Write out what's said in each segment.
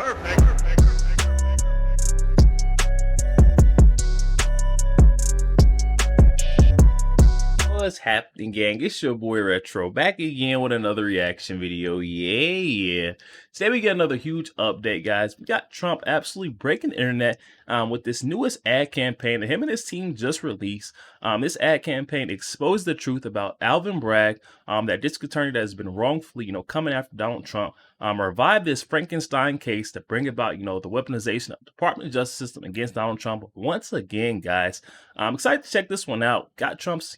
What's happening, gang? It's your boy Retro back again with another reaction video. Yeah. Today we get another huge update, guys. We got Trump absolutely breaking the internet with this newest ad campaign that him and his team just released. This ad campaign exposed the truth about Alvin Bragg, that district attorney that has been wrongfully, coming after Donald Trump. Revive this Frankenstein case to bring about, the weaponization of the Department of Justice system against Donald Trump once again, guys. I'm excited to check this one out. Got Trump's,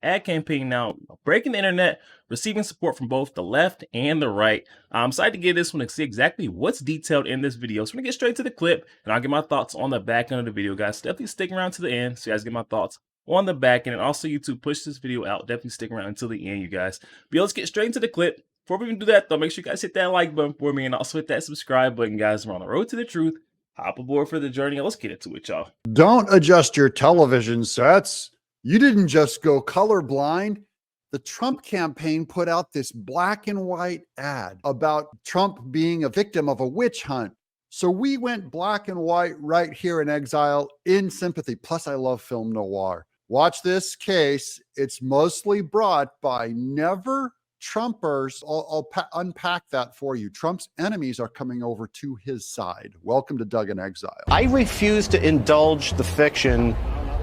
ad campaign now breaking the internet, receiving support from both the left and the right. I'm excited to get this one to see exactly what's detailed in this video. So we're gonna get straight to the clip and I'll get my thoughts on the back end of the video, guys. So definitely stick around to the end so you guys get my thoughts on the back end. And also, YouTube, push this video out. Definitely stick around until the end, you guys. But let's get straight into the clip. Before we even do that, though, make sure you guys hit that like button for me and also hit that subscribe button, guys. We're on the road to the truth. Hop aboard for the journey. Let's get into it, y'all. Don't adjust your television sets. You didn't just go colorblind. The Trump campaign put out this black and white ad about Trump being a victim of a witch hunt. So we went black and white right here in Exile in sympathy. Plus, I love film noir. Watch this case. It's mostly brought by never Trumpers. I'll unpack that for you. Trump's enemies are coming over to his side. Welcome to Doug in Exile. I refuse to indulge the fiction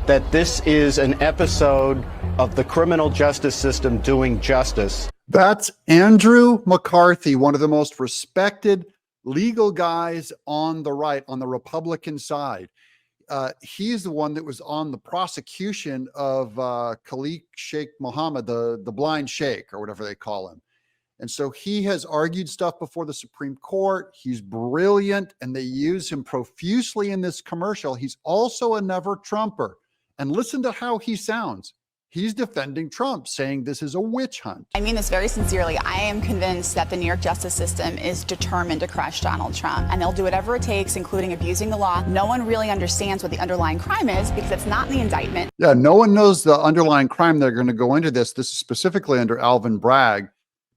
that this is an episode of the criminal justice system doing justice. That's Andrew McCarthy, one of the most respected legal guys on the right, on the Republican side. He's the one that was on the prosecution of Khalid Sheikh Mohammed, the blind sheikh, or whatever they call him. And so he has argued stuff before the Supreme Court. He's brilliant, and they use him profusely in this commercial. He's also a never Trumper. And listen to how he sounds. He's defending Trump, saying this is a witch hunt. I mean this very sincerely. I am convinced that the New York justice system is determined to crush Donald Trump, and they'll do whatever it takes, including abusing the law. No one really understands what the underlying crime is because it's not in the indictment. Yeah, no one knows the underlying crime. They're going to go into this. This is specifically under Alvin Bragg,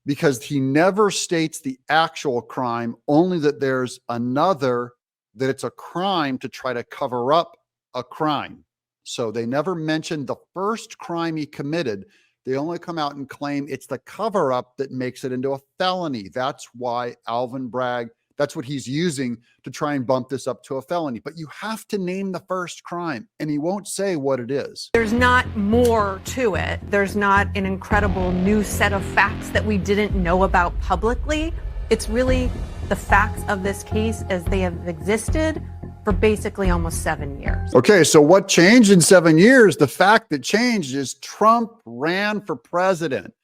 because he never states the actual crime, only that there's another, that it's a crime to try to cover up a crime. So they never mentioned the first crime he committed. They only come out and claim it's the cover-up that makes it into a felony. That's why Alvin Bragg, that's what he's using to try and bump this up to a felony. But you have to name the first crime, and he won't say what it is. There's not more to it. There's not an incredible new set of facts that we didn't know about publicly. It's really the facts of this case as they have existed for basically almost 7 years. Okay, so what changed in 7 years? The fact that changed is Trump ran for president.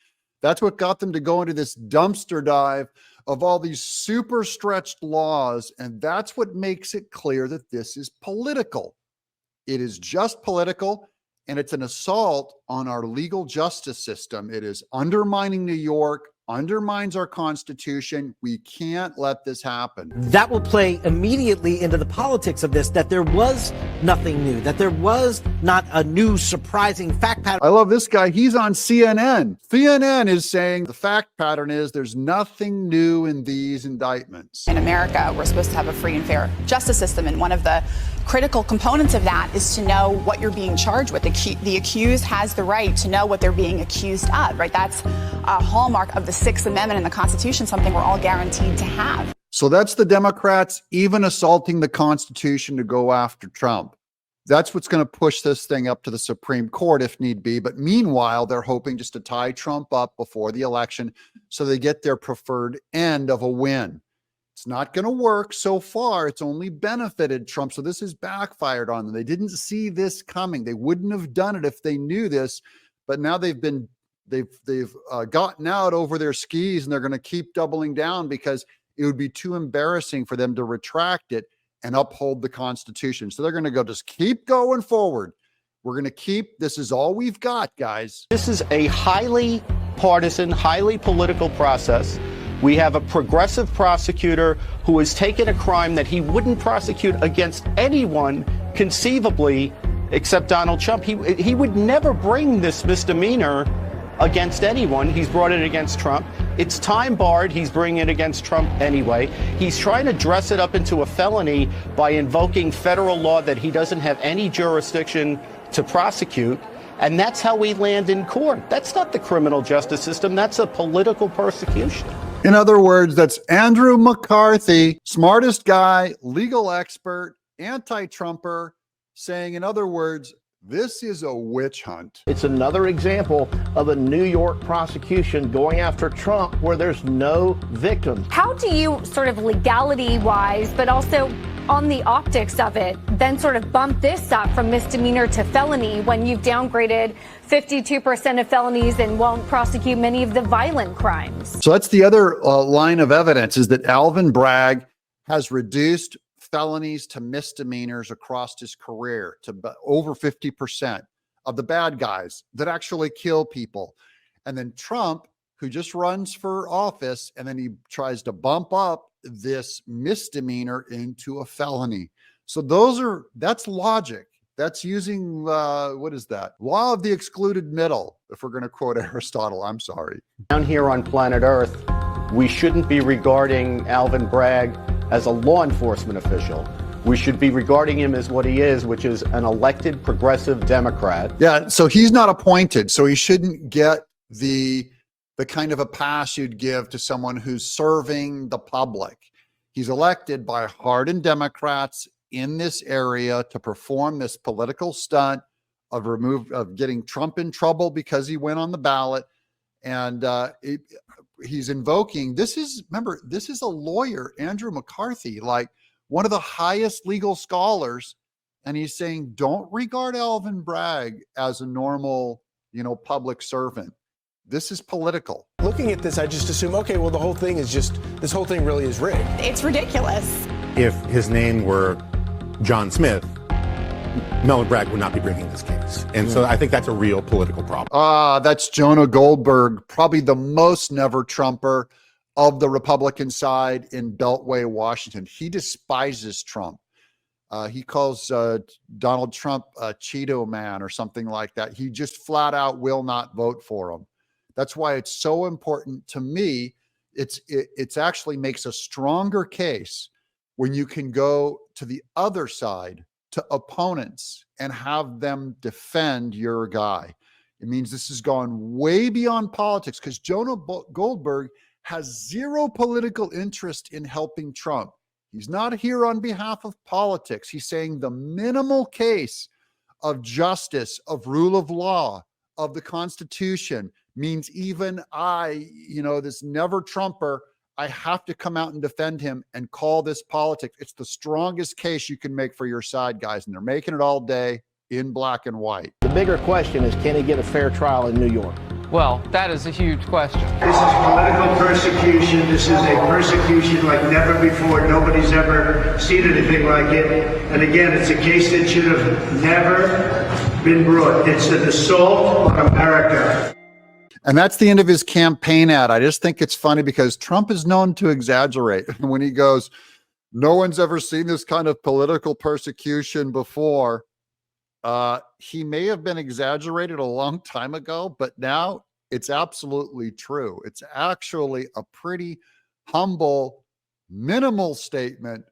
That's what got them to go into this dumpster dive of all these super stretched laws, and that's what makes it clear that this is political. It is just political, and it's an assault on our legal justice system. It is undermining New York, undermines our Constitution. We can't let this happen. That will play immediately into the politics of this, that there was nothing new, that there was not a new surprising fact pattern. I love this guy. He's on CNN. CNN is saying the fact pattern is there's nothing new in these indictments. In America, we're supposed to have a free and fair justice system, and one of the critical components of that is to know what you're being charged with. The accused has the right to know what they're being accused of, right? That's a hallmark of the Sixth Amendment in the Constitution, something we're all guaranteed to have. So that's the Democrats even assaulting the Constitution to go after Trump. That's what's going to push this thing up to the Supreme Court if need be. But meanwhile, they're hoping just to tie Trump up before the election so they get their preferred end of a win. It's not going to work so far. It's only benefited Trump. So this has backfired on them. They didn't see this coming. They wouldn't have done it if they knew this. But now they've gotten out over their skis, and they're going to keep doubling down because it would be too embarrassing for them to retract it and uphold the Constitution. So they're going to go, just keep going forward. We're going to keep, this is all we've got, guys. This is a highly partisan, highly political process. We have a progressive prosecutor who has taken a crime that he wouldn't prosecute against anyone conceivably except Donald Trump. He would never bring this misdemeanor against anyone. He's brought it against Trump. It's time barred. He's bringing it against Trump anyway. He's trying to dress it up into a felony by invoking federal law that he doesn't have any jurisdiction to prosecute. And that's how we land in court. That's not the criminal justice system. That's a political persecution. In other words, that's Andrew McCarthy, smartest guy, legal expert, anti-Trumper, saying, in other words, this is a witch hunt. It's another example of a New York prosecution going after Trump where there's no victim. How do you sort of legality-wise, but also on the optics of it, then sort of bump this up from misdemeanor to felony when you've downgraded 52% of felonies and won't prosecute many of the violent crimes? So that's the other line of evidence, is that Alvin Bragg has reduced felonies to misdemeanors across his career to over 50% of the bad guys that actually kill people. And then Trump, who just runs for office, and then he tries to bump up this misdemeanor into a felony. So that's logic. That's using, what is that? Law of the excluded middle, if we're going to quote Aristotle. I'm sorry. Down here on planet Earth, we shouldn't be regarding Alvin Bragg as a law enforcement official. We should be regarding him as what he is, which is an elected progressive Democrat. Yeah, so he's not appointed, so he shouldn't get the kind of a pass you'd give to someone who's serving the public. He's elected by hardened Democrats in this area to perform this political stunt of getting Trump in trouble because he went on the ballot. And he's invoking, this is a lawyer, Andrew McCarthy, like one of the highest legal scholars. And he's saying, don't regard Alvin Bragg as a normal, public servant. This is political. Looking at this, I just assume, okay, well, this whole thing really is rigged. It's ridiculous. If his name were John Smith, Melvin Bragg would not be bringing this case. And so I think that's a real political problem. That's Jonah Goldberg, probably the most never Trumper of the Republican side in Beltway, Washington. He despises Trump. He calls Donald Trump a Cheeto man or something like that. He just flat out will not vote for him. That's why it's so important to me. It's actually makes a stronger case when you can go to the other side, to opponents, and have them defend your guy. It means this has gone way beyond politics, because Jonah Goldberg has zero political interest in helping Trump. He's not here on behalf of politics. He's saying the minimal case of justice, of rule of law, of the Constitution means even I, this never Trumper, I have to come out and defend him and call this politics. It's the strongest case you can make for your side, guys. And they're making it all day in black and white. The bigger question is, can he get a fair trial in New York? Well, that is a huge question. This is political persecution. This is a persecution like never before. Nobody's ever seen anything like it. And again, it's a case that should have never been brought. It's an assault on America. And that's the end of his campaign ad. I just think it's funny because Trump is known to exaggerate. When he goes, no one's ever seen this kind of political persecution before. He may have been exaggerated a long time ago, but now it's absolutely true. It's actually a pretty humble, minimal statement.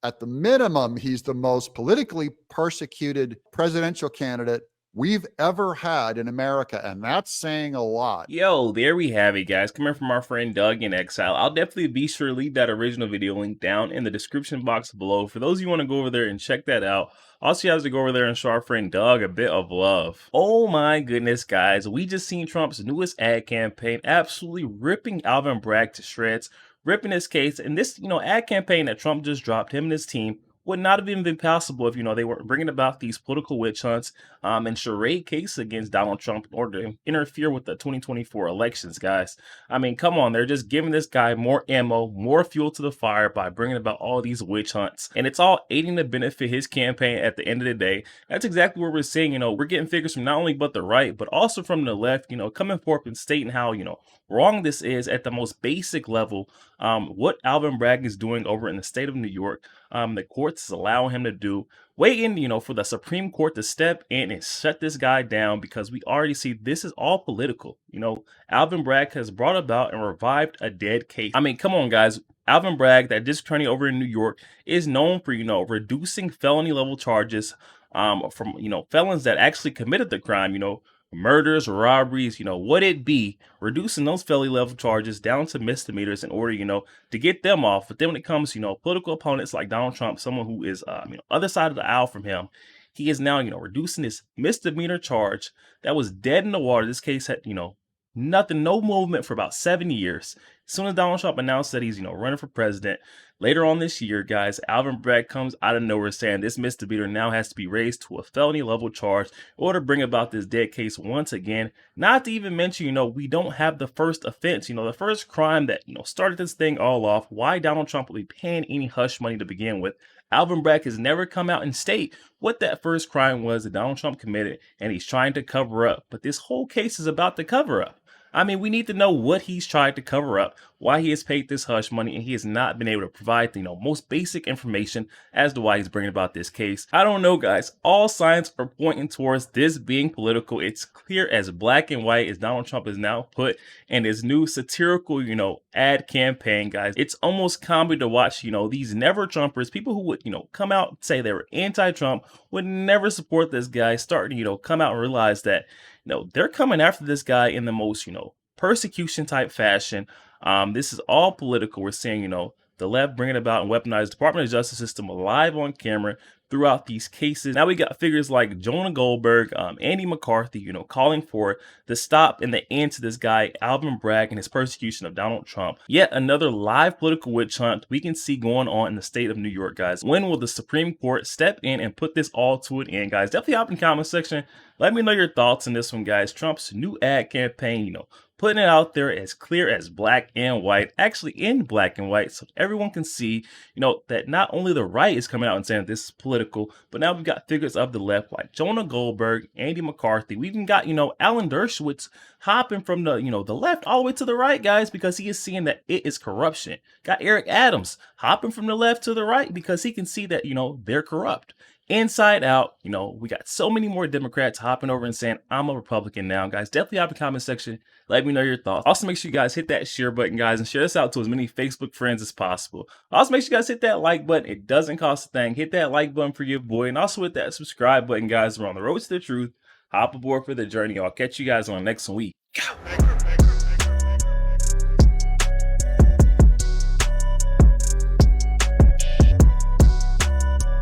At the minimum, he's the most politically persecuted presidential candidate we've ever had in America, and that's saying a lot. Yo, there we have it, guys. Coming from our friend Doug in Exile. I'll definitely be sure to leave that original video link down in the description box below for those of you who want to go over there and check that out. Also, you have to go over there and show our friend Doug a bit of love. Oh my goodness, guys. We just seen Trump's newest ad campaign absolutely ripping Alvin Bragg to shreds, ripping his case. And this, ad campaign that Trump just dropped, him and his team, would not have even been possible if, they weren't bringing about these political witch hunts and charade cases against Donald Trump in order to interfere with the 2024 elections, guys. I mean, come on, they're just giving this guy more ammo, more fuel to the fire by bringing about all these witch hunts. And it's all aiding to benefit his campaign at the end of the day. That's exactly what we're seeing. We're getting figures from not only but the right, but also from the left, coming forth and stating how, wrong this is at the most basic level what Alvin Bragg is doing over in the state of New York, the courts is allowing him to do, waiting, for the Supreme Court to step in and shut this guy down, because we already see this is all political. Alvin Bragg has brought about and revived a dead case. I mean, come on, guys. Alvin Bragg, that district attorney over in New York, is known for, reducing felony level charges from, felons that actually committed the crime, murders, robberies, what it be, reducing those felony level charges down to misdemeanors in order, to get them off. But then when it comes, political opponents like Donald Trump, someone who is, other side of the aisle from him, he is now, reducing this misdemeanor charge that was dead in the water. This case had, nothing, no movement for about 7 years. As soon as Donald Trump announced that he's, running for president later on this year, guys, Alvin Bragg comes out of nowhere saying this misdemeanor now has to be raised to a felony level charge in order to bring about this dead case once again. Not to even mention, we don't have the first offense, the first crime that, started this thing all off. Why Donald Trump will be paying any hush money to begin with. Alvin Bragg has never come out and state what that first crime was that Donald Trump committed, and he's trying to cover up. But this whole case is about the cover up. I mean, we need to know what he's tried to cover up, why he has paid this hush money, and he has not been able to provide the most basic information as to why he's bringing about this case. I don't know, guys. All signs are pointing towards this being political. It's clear as black and white as Donald Trump is now put in his new satirical, ad campaign, guys. It's almost comical to watch, these never Trumpers, people who would, come out and say they were anti-Trump, would never support this guy, starting to, come out and realize that they're coming after this guy in the most, persecution type fashion. This is all political. We're seeing, the left bringing about and weaponize the Department of Justice system live on camera throughout these cases. Now we got figures like Jonah Goldberg, Andy McCarthy, calling for the stop and the end to this guy, Alvin Bragg, and his persecution of Donald Trump. Yet another live political witch hunt we can see going on in the state of New York, guys. When will the Supreme Court step in and put this all to an end, guys? Definitely hop in the comment section. Let me know your thoughts on this one, guys. Trump's new ad campaign, putting it out there as clear as black and white, actually in black and white, so everyone can see, that not only the right is coming out and saying this is political, but now we've got figures of the left like Jonah Goldberg, Andy McCarthy. We even got, Alan Dershowitz hopping from the, the left all the way to the right, guys, because he is seeing that it is corruption. Got Eric Adams hopping from the left to the right because he can see that, they're corrupt. Inside out, we got so many more Democrats hopping over and saying, I'm a Republican now, guys. Definitely hop in the comment section. Let me know your thoughts. Also, make sure you guys hit that share button, guys, and share this out to as many Facebook friends as possible. Also, make sure you guys hit that like button. It doesn't cost a thing. Hit that like button for your boy. And also hit that subscribe button, guys. We're on the road to the truth. Hop aboard for the journey. I'll catch you guys on the next week. Go.